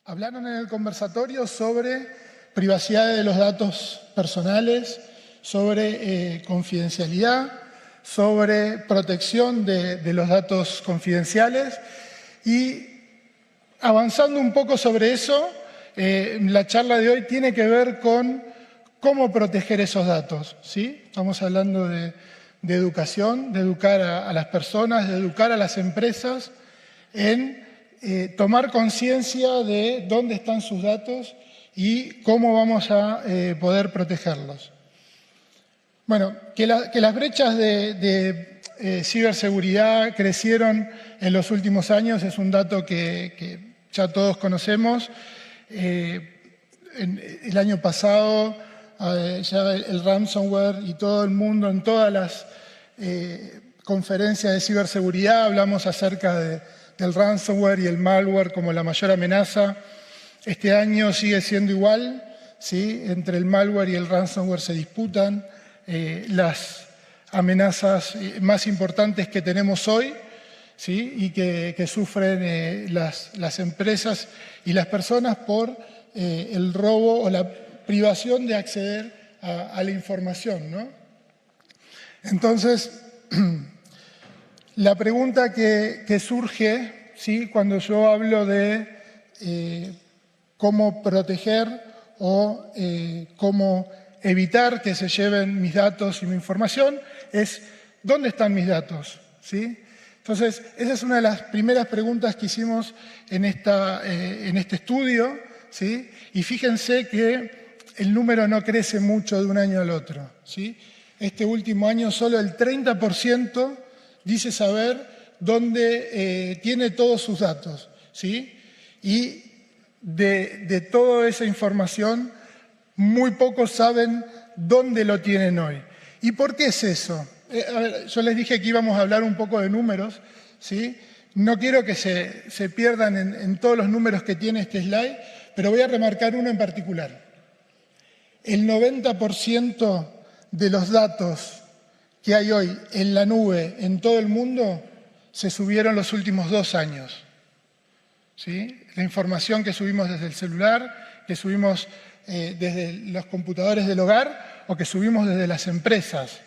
Hablaron en el conversatorio sobre privacidad de los datos personales, sobre confidencialidad, sobre protección de los datos confidenciales y avanzando un poco sobre eso, la charla de hoy tiene que ver con cómo proteger esos datos, ¿sí? Estamos hablando de educación, de educar a las personas, de educar a las empresas en tomar conciencia de dónde están sus datos y cómo vamos a poder protegerlos. Bueno, que las brechas de ciberseguridad crecieron en los últimos años es un dato que ya todos conocemos. El año pasado ya el ransomware y todo el mundo en todas las conferencias de ciberseguridad hablamos acerca del ransomware y el malware como la mayor amenaza. Este año sigue siendo igual, ¿sí? Entre el malware y el ransomware se disputan las amenazas más importantes que tenemos hoy, ¿sí? Y que sufren las empresas y las personas por el robo o la privación de acceder a la información, ¿no? Entonces, la pregunta que surge, ¿sí? Cuando yo hablo de cómo proteger o cómo evitar que se lleven mis datos y mi información es ¿dónde están mis datos? ¿Sí? Entonces, esa es una de las primeras preguntas que hicimos en este estudio, ¿sí? Y fíjense que el número no crece mucho de un año al otro, ¿sí? Este último año solo el 30% dice saber dónde tiene todos sus datos, ¿sí? Y de toda esa información, muy pocos saben dónde lo tienen hoy. ¿Y por qué es eso? A ver, yo les dije que íbamos a hablar un poco de números, ¿sí? No quiero que se pierdan en todos los números que tiene este slide, pero voy a remarcar uno en particular. El 90% de los datos que hay hoy en la nube en todo el mundo se subieron los últimos 2 años. ¿Sí? La información que subimos desde el celular, que subimos desde los computadores del hogar o que subimos desde las empresas.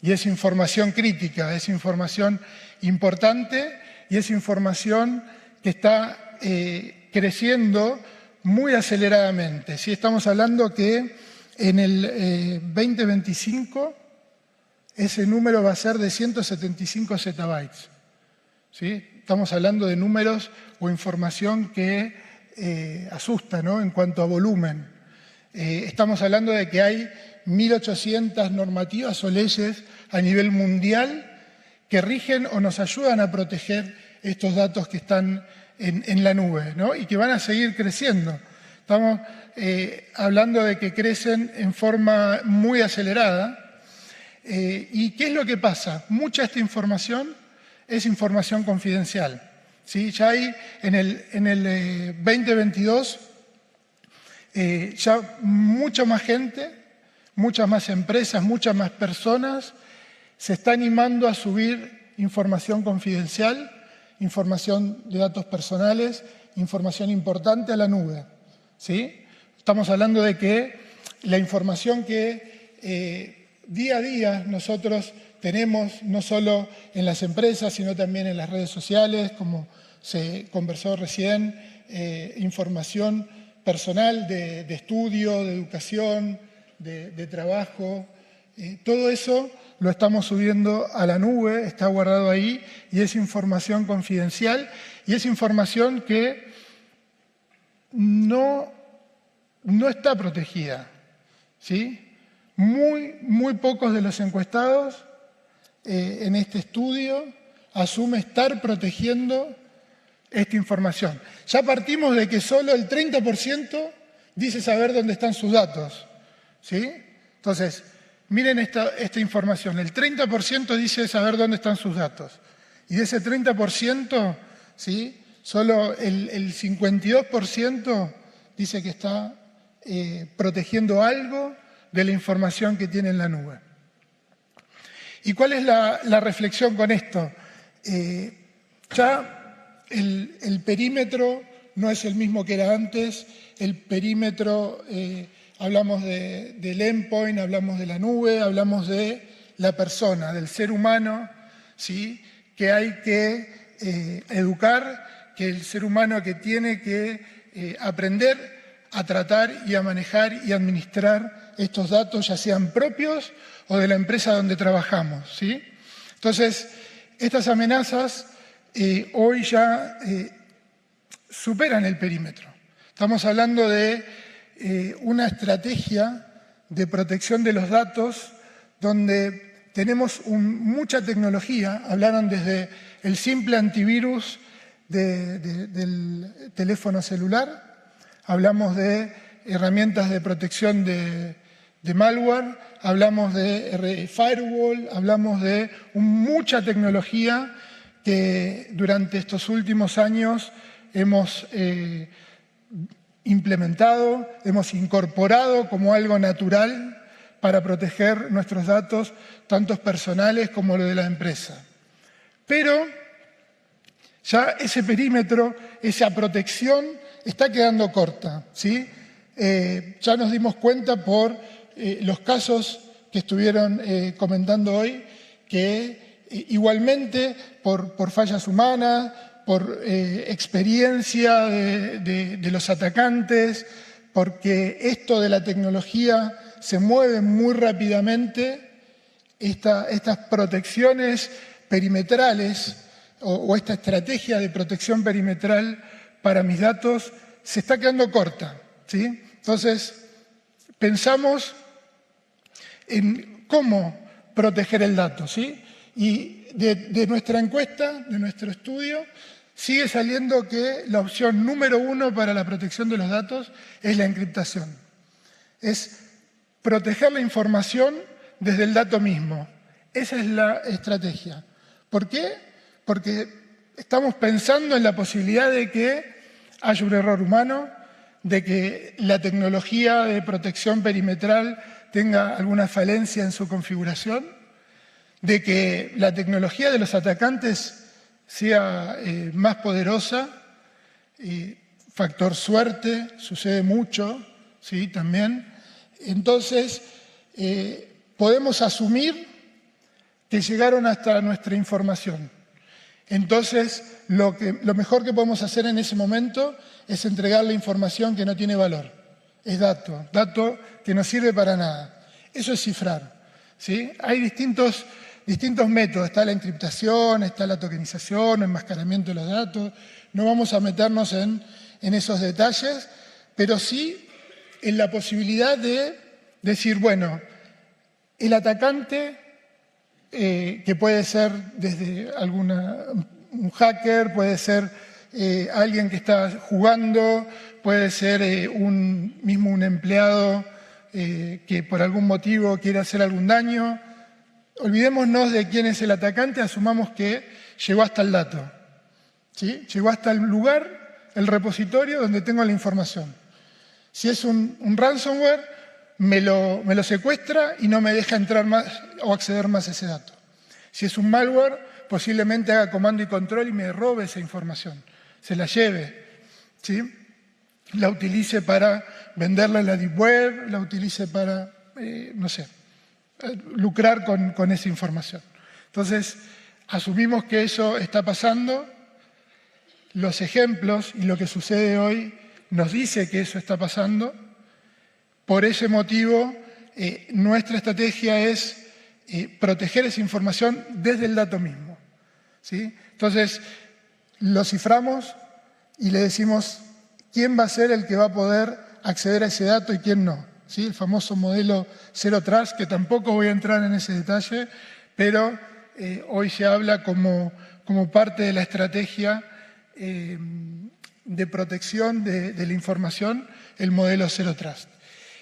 Y es información crítica, es información importante y es información que está creciendo muy aceleradamente. ¿Sí? Estamos hablando que en el 2025 ese número va a ser de 175 zettabytes. ¿Sí? Estamos hablando de números o información que asusta, ¿no? En cuanto a volumen. Estamos hablando de que hay 1.800 normativas o leyes a nivel mundial que rigen o nos ayudan a proteger estos datos que están en la nube, ¿no? Y que van a seguir creciendo. Estamos hablando de que crecen en forma muy acelerada. ¿Y qué es lo que pasa? Mucha de esta información es información confidencial. ¿Sí? Ya hay en el 2022 ya mucha más gente, muchas más empresas, muchas más personas se está animando a subir información confidencial, información de datos personales, información importante a la nube. ¿Sí? Estamos hablando de que la información que día a día nosotros tenemos, no solo en las empresas, sino también en las redes sociales, como se conversó recién, información personal de estudio, de educación, de trabajo. Todo eso lo estamos subiendo a la nube, está guardado ahí y es información confidencial y es información que no está protegida. ¿Sí? Muy pocos de los encuestados en este estudio asumen estar protegiendo esta información. Ya partimos de que solo el 30% dice saber dónde están sus datos. ¿Sí? Entonces, miren esta información. El 30% dice saber dónde están sus datos. Y de ese 30%, ¿sí? Solo el 52% dice que está protegiendo algo de la información que tiene en la nube. ¿Y cuál es la reflexión con esto? Ya el perímetro no es el mismo que era antes. El perímetro, hablamos del endpoint, hablamos de la nube, hablamos de la persona, del ser humano, ¿sí? Que hay que educar, que el ser humano que tiene que aprender a tratar y a manejar y administrar estos datos, ya sean propios o de la empresa donde trabajamos, ¿sí? Entonces, estas amenazas hoy ya superan el perímetro. Estamos hablando de una estrategia de protección de los datos donde tenemos mucha tecnología. Hablaron desde el simple antivirus del teléfono celular, hablamos de herramientas de protección de malware, hablamos de firewall, hablamos de mucha tecnología que durante estos últimos años hemos implementado, hemos incorporado como algo natural para proteger nuestros datos, tanto personales como los de la empresa. Pero ya ese perímetro, esa protección está quedando corta, ¿sí? Ya nos dimos cuenta por los casos que estuvieron comentando hoy que igualmente por fallas humanas, por experiencia de los atacantes, porque esto de la tecnología se mueve muy rápidamente, estas protecciones perimetrales o esta estrategia de protección perimetral para mis datos se está quedando corta, ¿sí? Entonces, pensamos en cómo proteger el dato, ¿sí? Y de nuestra encuesta, de nuestro estudio, sigue saliendo que la opción número 1 para la protección de los datos es la encriptación. Es proteger la información desde el dato mismo. Esa es la estrategia. ¿Por qué? Porque estamos pensando en la posibilidad de que haya un error humano, de que la tecnología de protección perimetral tenga alguna falencia en su configuración, de que la tecnología de los atacantes sea más poderosa, factor suerte, sucede mucho, ¿sí? También. Entonces, podemos asumir que llegaron hasta nuestra información. Entonces, lo mejor que podemos hacer en ese momento es entregar la información que no tiene valor. Es dato que no sirve para nada. Eso es cifrar, ¿sí? Hay distintos métodos. Está la encriptación, está la tokenización, el enmascaramiento de los datos. No vamos a meternos en esos detalles, pero sí en la posibilidad de decir, bueno, el atacante, que puede ser desde un hacker, puede ser alguien que está jugando, puede ser un empleado que por algún motivo quiere hacer algún daño. Olvidémonos de quién es el atacante, asumamos que llegó hasta el dato, ¿sí? Llegó hasta el lugar, el repositorio donde tengo la información. Si es un ransomware, me lo secuestra y no me deja entrar más o acceder más a ese dato. Si es un malware, posiblemente haga comando y control y me robe esa información, se la lleve, ¿sí? La utilice para venderla en la deep web, la utilice para, no sé, lucrar con esa información. Entonces, asumimos que eso está pasando. Los ejemplos y lo que sucede hoy nos dice que eso está pasando. Por ese motivo, nuestra estrategia es proteger esa información desde el dato mismo, ¿sí? Entonces, lo ciframos y le decimos quién va a ser el que va a poder acceder a ese dato y quién no, ¿sí? El famoso modelo Zero Trust, que tampoco voy a entrar en ese detalle, pero hoy se habla como parte de la estrategia de protección de la información, el modelo Zero Trust.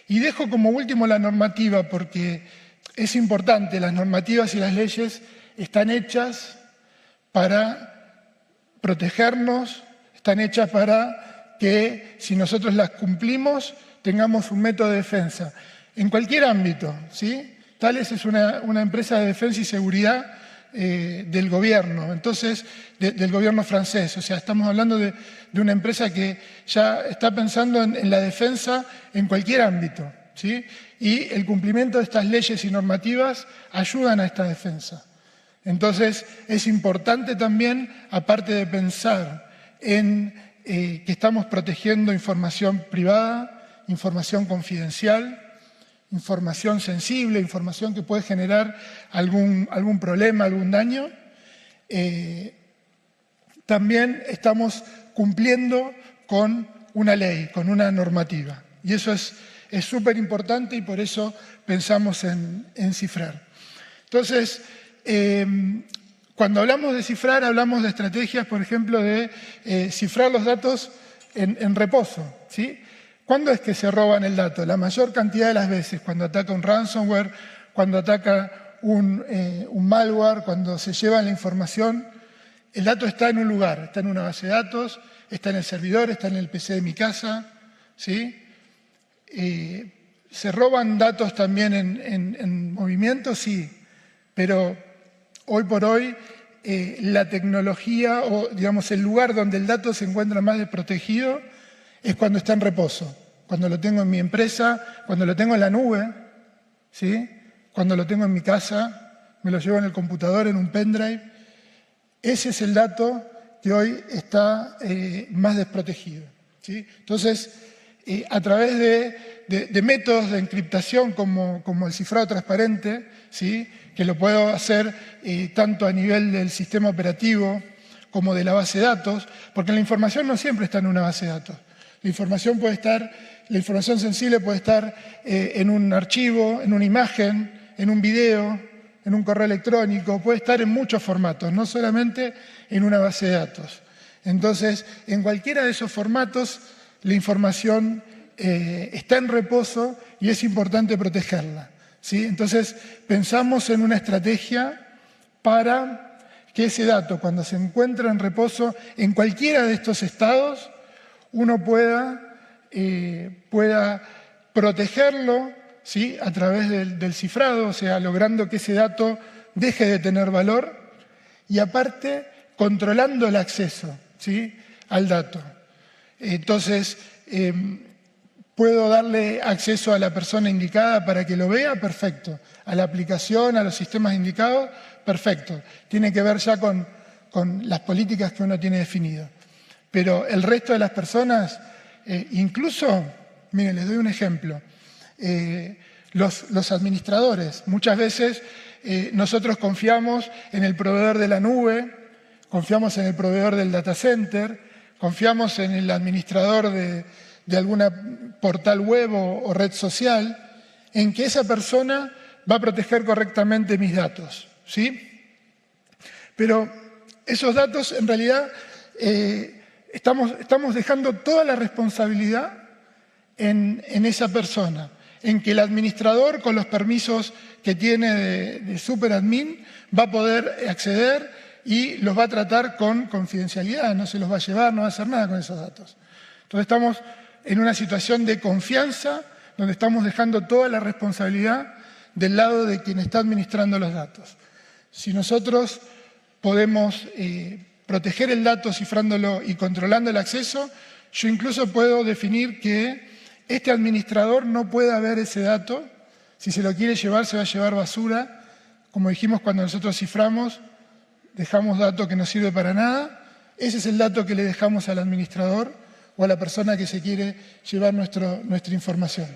Y dejo como último la normativa, porque es importante, las normativas y las leyes están hechas para protegernos, están hechas para que si nosotros las cumplimos tengamos un método de defensa. En cualquier ámbito, ¿sí? Thales es una empresa de defensa y seguridad del gobierno, entonces, del gobierno francés. O sea, estamos hablando de una empresa que ya está pensando en la defensa en cualquier ámbito, ¿sí? Y el cumplimiento de estas leyes y normativas ayudan a esta defensa. Entonces, es importante también, aparte de pensar en que estamos protegiendo información privada, información confidencial, información sensible, información que puede generar algún problema, algún daño, también estamos cumpliendo con una ley, con una normativa. Y eso es súper importante y por eso pensamos en cifrar. Entonces, cuando hablamos de cifrar, hablamos de estrategias, por ejemplo, de cifrar los datos en reposo, ¿sí? ¿Cuándo es que se roban el dato? La mayor cantidad de las veces, cuando ataca un ransomware, cuando ataca un malware, cuando se lleva la información, el dato está en un lugar, está en una base de datos, está en el servidor, está en el PC de mi casa, ¿sí? ¿Se roban datos también en movimiento? Sí, pero hoy por hoy la tecnología o, digamos, el lugar donde el dato se encuentra más desprotegido es cuando está en reposo, cuando lo tengo en mi empresa, cuando lo tengo en la nube, ¿sí? Cuando lo tengo en mi casa, me lo llevo en el computador, en un pendrive. Ese es el dato que hoy está más desprotegido, ¿sí? Entonces, a través de métodos de encriptación como el cifrado transparente, ¿sí? Que lo puedo hacer tanto a nivel del sistema operativo como de la base de datos, porque la información no siempre está en una base de datos. La información sensible puede estar en un archivo, en una imagen, en un video, en un correo electrónico, puede estar en muchos formatos, no solamente en una base de datos. Entonces, en cualquiera de esos formatos, la información está en reposo y es importante protegerla, ¿sí? Entonces, pensamos en una estrategia para que ese dato, cuando se encuentra en reposo en cualquiera de estos estados, uno pueda protegerlo, ¿sí? A través del cifrado, o sea, logrando que ese dato deje de tener valor y aparte controlando el acceso, ¿sí? Al dato. Entonces, ¿puedo darle acceso a la persona indicada para que lo vea? Perfecto. ¿A la aplicación, a los sistemas indicados? Perfecto. Tiene que ver ya con las políticas que uno tiene definido. Pero el resto de las personas, incluso, miren, les doy un ejemplo. Los administradores, muchas veces nosotros confiamos en el proveedor de la nube, confiamos en el proveedor del data center, confiamos en el administrador de alguna portal web o red social, en que esa persona va a proteger correctamente mis datos, ¿sí? Pero esos datos, en realidad, estamos dejando toda la responsabilidad en esa persona, en que el administrador, con los permisos que tiene de superadmin, va a poder acceder y los va a tratar con confidencialidad, no se los va a llevar, no va a hacer nada con esos datos. Entonces estamos en una situación de confianza donde estamos dejando toda la responsabilidad del lado de quien está administrando los datos. Si nosotros podemos proteger el dato cifrándolo y controlando el acceso, yo incluso puedo definir que este administrador no pueda ver ese dato. Si se lo quiere llevar, se va a llevar basura. Como dijimos cuando nosotros ciframos, dejamos dato que no sirve para nada. Ese es el dato que le dejamos al administrador o a la persona que se quiere llevar nuestra información.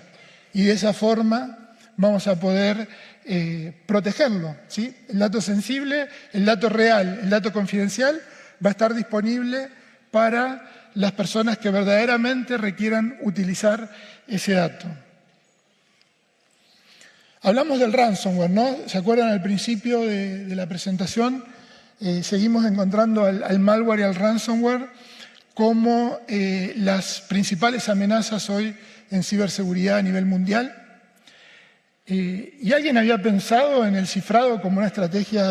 Y de esa forma vamos a poder protegerlo, ¿sí? El dato sensible, el dato real, el dato confidencial va a estar disponible para las personas que verdaderamente requieran utilizar ese dato. Hablamos del ransomware, ¿no? ¿Se acuerdan al principio de la presentación? Seguimos encontrando al malware y al ransomware como las principales amenazas hoy en ciberseguridad a nivel mundial. ¿Y alguien había pensado en el cifrado como una estrategia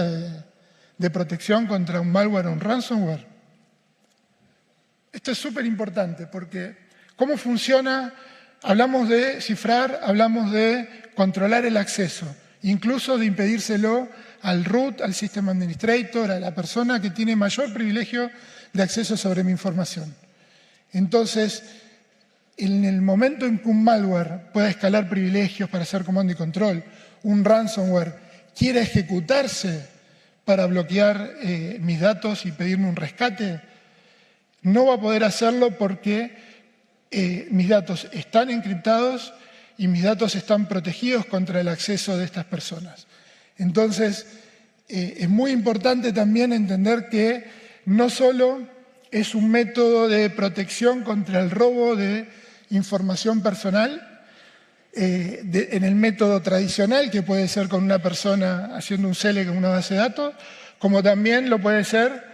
de protección contra un malware o un ransomware? Esto es súper importante porque ¿cómo funciona? Hablamos de cifrar, hablamos de controlar el acceso. incluso de impedírselo al root, al system administrator, a la persona que tiene mayor privilegio de acceso sobre mi información. Entonces, en el momento en que un malware pueda escalar privilegios para hacer comando y control, un ransomware quiera ejecutarse para bloquear mis datos y pedirme un rescate, no va a poder hacerlo porque mis datos están encriptados y mis datos están protegidos contra el acceso de estas personas. Entonces, es muy importante también entender que no solo es un método de protección contra el robo de información personal, en el método tradicional, que puede ser con una persona haciendo un select en una base de datos, como también lo puede ser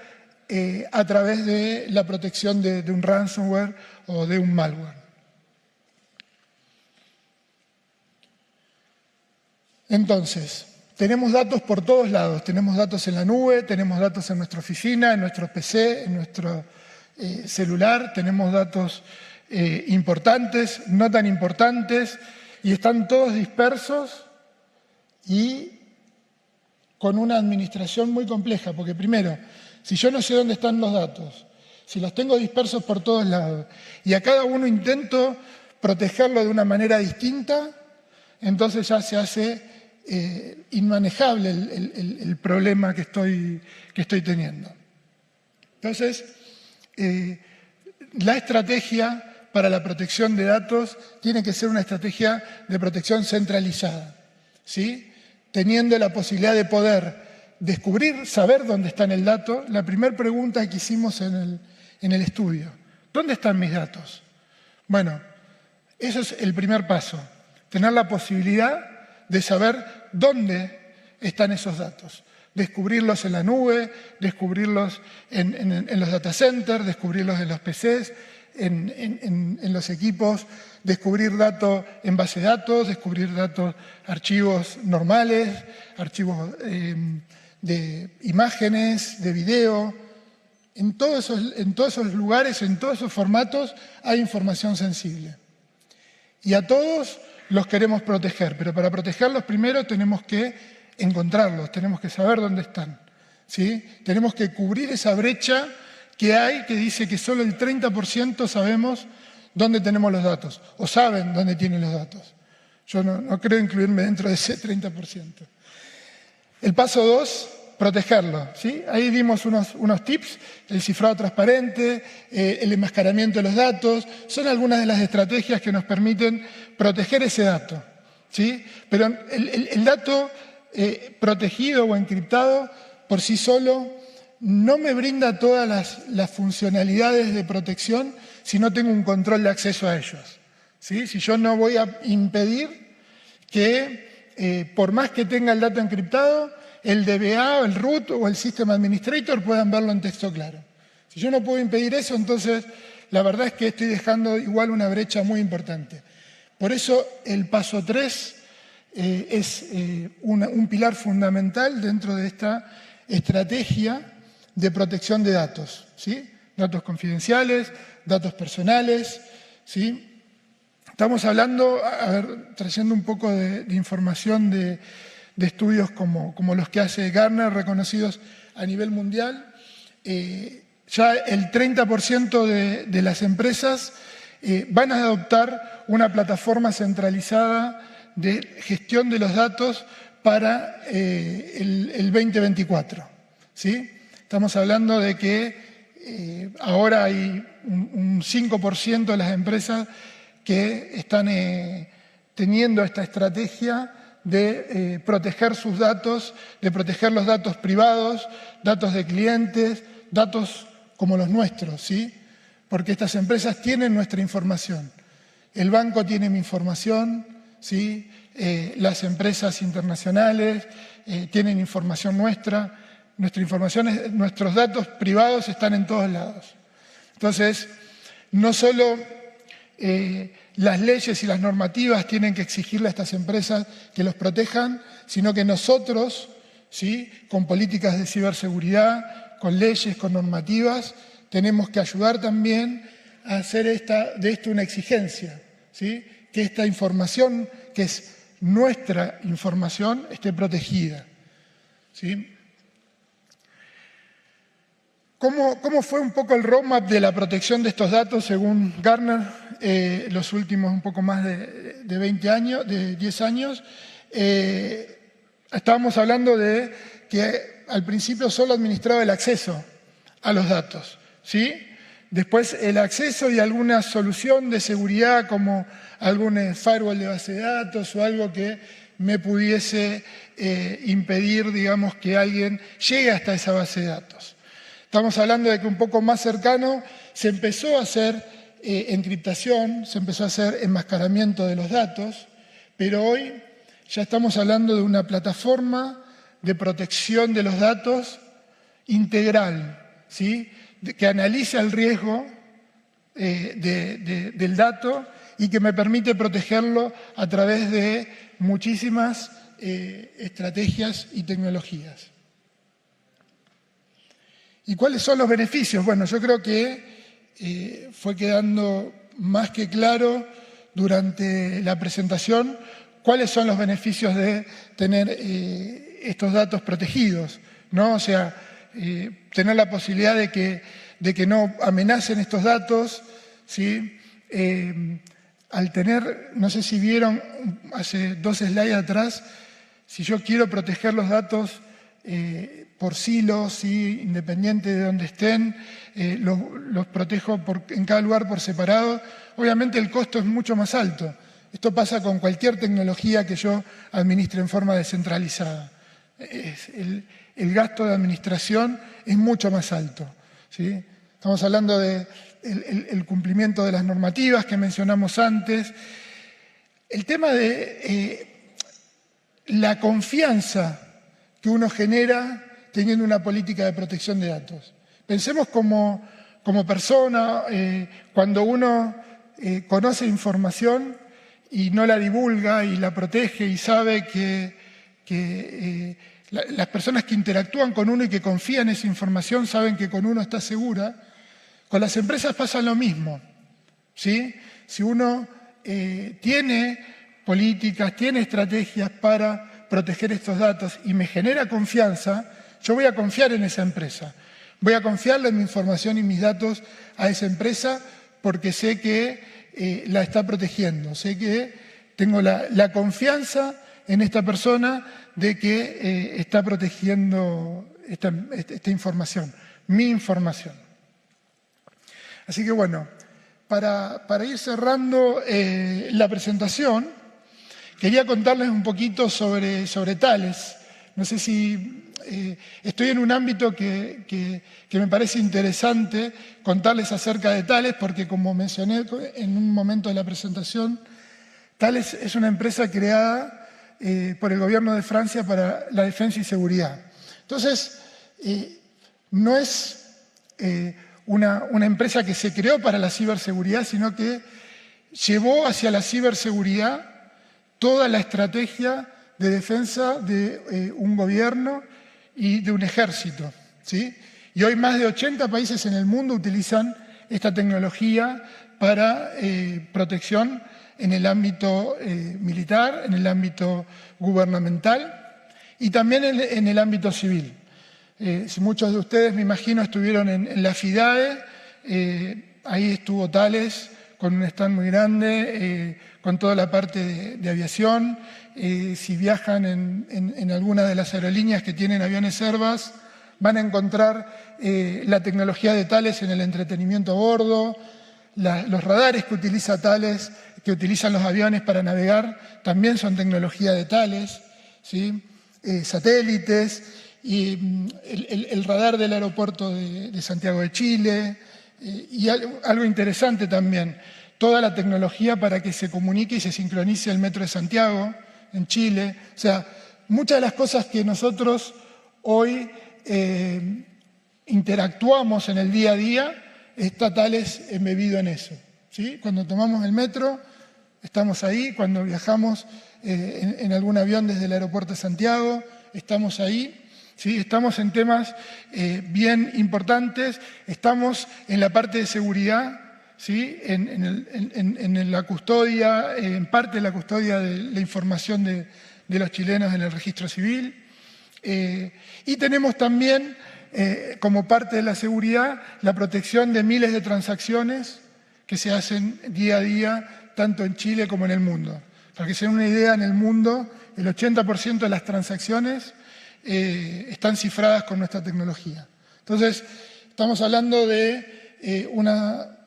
a través de la protección de un ransomware o de un malware. Entonces, tenemos datos por todos lados. Tenemos datos en la nube, tenemos datos en nuestra oficina, en nuestro PC, en nuestro celular. Tenemos datos importantes, no tan importantes, y están todos dispersos y con una administración muy compleja. Porque primero, si yo no sé dónde están los datos, si los tengo dispersos por todos lados, y a cada uno intento protegerlo de una manera distinta, entonces ya se hace inmanejable el problema que estoy teniendo. Entonces, la estrategia para la protección de datos tiene que ser una estrategia de protección centralizada, ¿sí? Teniendo la posibilidad de poder descubrir, saber dónde está en el dato. La primera pregunta que hicimos en el estudio: ¿dónde están mis datos? Bueno, eso es el primer paso, tener la posibilidad de saber dónde están esos datos. Descubrirlos en la nube, descubrirlos en los data centers, descubrirlos en los PCs, en los equipos, descubrir datos en base de datos, descubrir datos, archivos normales, archivos de imágenes, de video. En todos esos lugares, en todos esos formatos, hay información sensible. Y a todos los queremos proteger, pero para protegerlos primero tenemos que encontrarlos, tenemos que saber dónde están, ¿sí? Tenemos que cubrir esa brecha que hay, que dice que solo el 30% sabemos dónde tenemos los datos, o saben dónde tienen los datos. Yo no creo incluirme dentro de ese 30%. El paso 2, protegerlo, ¿sí? Ahí dimos unos tips: el cifrado transparente, el enmascaramiento de los datos. Son algunas de las estrategias que nos permiten proteger ese dato, ¿sí? Pero el dato protegido o encriptado por sí solo no me brinda todas las funcionalidades de protección si no tengo un control de acceso a ellos, ¿sí? Si yo no voy a impedir que, por más que tenga el dato encriptado, el DBA, el root o el system administrator puedan verlo en texto claro. Si yo no puedo impedir eso, entonces la verdad es que estoy dejando igual una brecha muy importante. Por eso el paso 3 es un pilar fundamental dentro de esta estrategia de protección de datos, ¿sí? Datos confidenciales, datos personales, ¿sí? Estamos hablando, trayendo un poco de información de estudios como los que hace Gartner, reconocidos a nivel mundial. Ya el 30% de las empresas van a adoptar una plataforma centralizada de gestión de los datos para el 2024, ¿sí? Estamos hablando de que ahora hay un 5% de las empresas que están teniendo esta estrategia de proteger sus datos, de proteger los datos privados, datos de clientes, datos como los nuestros, ¿sí? Porque estas empresas tienen nuestra información. El banco tiene mi información, ¿sí? Las empresas internacionales tienen información nuestra. Nuestros datos privados están en todos lados. Entonces, no solo las leyes y las normativas tienen que exigirle a estas empresas que los protejan, sino que nosotros, ¿sí? Con políticas de ciberseguridad, con leyes, con normativas, tenemos que ayudar también a hacer de esto una exigencia, ¿sí? Que esta información que es nuestra información esté protegida, ¿sí? ¿Cómo fue un poco el roadmap de la protección de estos datos según Gartner los últimos un poco más de 20 años, de 10 años? Estábamos hablando de que al principio solo administraba el acceso a los datos, ¿sí? Después el acceso y alguna solución de seguridad como algún firewall de base de datos o algo que me pudiese impedir, digamos, que alguien llegue hasta esa base de datos. Estamos hablando de que un poco más cercano se empezó a hacer encriptación, se empezó a hacer enmascaramiento de los datos, pero hoy ya estamos hablando de una plataforma de protección de los datos integral, ¿sí? Que analiza el riesgo del dato y que me permite protegerlo a través de muchísimas estrategias y tecnologías. ¿Y cuáles son los beneficios? Bueno, yo creo que fue quedando más que claro durante la presentación cuáles son los beneficios de tener estos datos protegidos, ¿no? O sea, tener la posibilidad de que no amenacen estos datos, ¿sí? Al tener, no sé si vieron hace 2 slides atrás, si yo quiero proteger los datos por silos, ¿sí? Independiente de donde estén, los protejo en cada lugar por separado, obviamente el costo es mucho más alto. Esto pasa con cualquier tecnología que yo administre en forma descentralizada. El gasto de administración es mucho más alto, ¿sí? Estamos hablando del cumplimiento de las normativas que mencionamos antes. El tema de la confianza que uno genera teniendo una política de protección de datos. Pensemos como persona, cuando uno conoce información y no la divulga y la protege y sabe que las personas que interactúan con uno y que confían en esa información saben que con uno está segura. Con las empresas pasa lo mismo, ¿sí? Si uno tiene políticas, tiene estrategias para proteger estos datos y me genera confianza, yo voy a confiar en esa empresa. Voy a confiarle en mi información y mis datos a esa empresa porque sé que la está protegiendo, sé que tengo la confianza en esta persona de que está protegiendo esta información, mi información. Así que bueno, para ir cerrando la presentación, quería contarles un poquito sobre Thales. No sé si estoy en un ámbito que me parece interesante contarles acerca de Thales, porque como mencioné en un momento de la presentación, Thales es una empresa creada por el gobierno de Francia para la defensa y seguridad. Entonces, no es una empresa que se creó para la ciberseguridad, sino que llevó hacia la ciberseguridad toda la estrategia de defensa de un gobierno y de un ejército, ¿sí? Y hoy más de 80 países en el mundo utilizan esta tecnología para protección en el ámbito militar, en el ámbito gubernamental y también en el ámbito civil. Si muchos de ustedes, me imagino, estuvieron en la FIDAE, ahí estuvo Thales con un stand muy grande, con toda la parte de aviación. Si viajan en alguna de las aerolíneas que tienen aviones Airbus, van a encontrar la tecnología de Thales en el entretenimiento a bordo, los radares que utiliza Thales, que utilizan los aviones para navegar, también son tecnología de Thales, ¿sí? Satélites, y el radar del aeropuerto de Santiago de Chile, y algo interesante también, toda la tecnología para que se comunique y se sincronice el metro de Santiago en Chile. O sea, muchas de las cosas que nosotros hoy interactuamos en el día a día, está Thales embebido en eso, ¿sí? Cuando tomamos el metro, estamos ahí. Cuando viajamos en algún avión desde el aeropuerto de Santiago, estamos ahí. ¿Sí? Estamos en temas bien importantes, estamos en la parte de seguridad, ¿sí? en la custodia, en parte de la custodia de la información de los chilenos en el registro civil. Y tenemos también, como parte de la seguridad, la protección de miles de transacciones que se hacen día a día, tanto en Chile como en el mundo. Para que se den una idea, en el mundo el 80% de las transacciones están cifradas con nuestra tecnología. Entonces, estamos hablando de una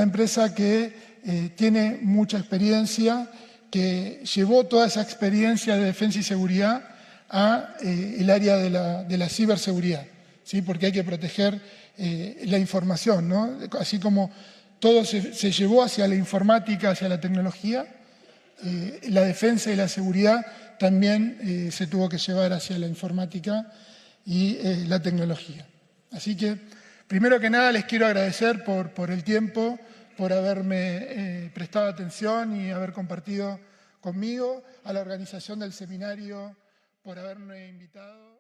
empresa que tiene mucha experiencia, que llevó toda esa experiencia de defensa y seguridad a el área de la ciberseguridad, ¿sí? Porque hay que proteger la información, ¿no? Así como todo se llevó hacia la informática, hacia la tecnología, la defensa y la seguridad también se tuvo que llevar hacia la informática y la tecnología. Así que, primero que nada, les quiero agradecer por el tiempo, por haberme prestado atención y haber compartido conmigo, a la organización del seminario por haberme invitado.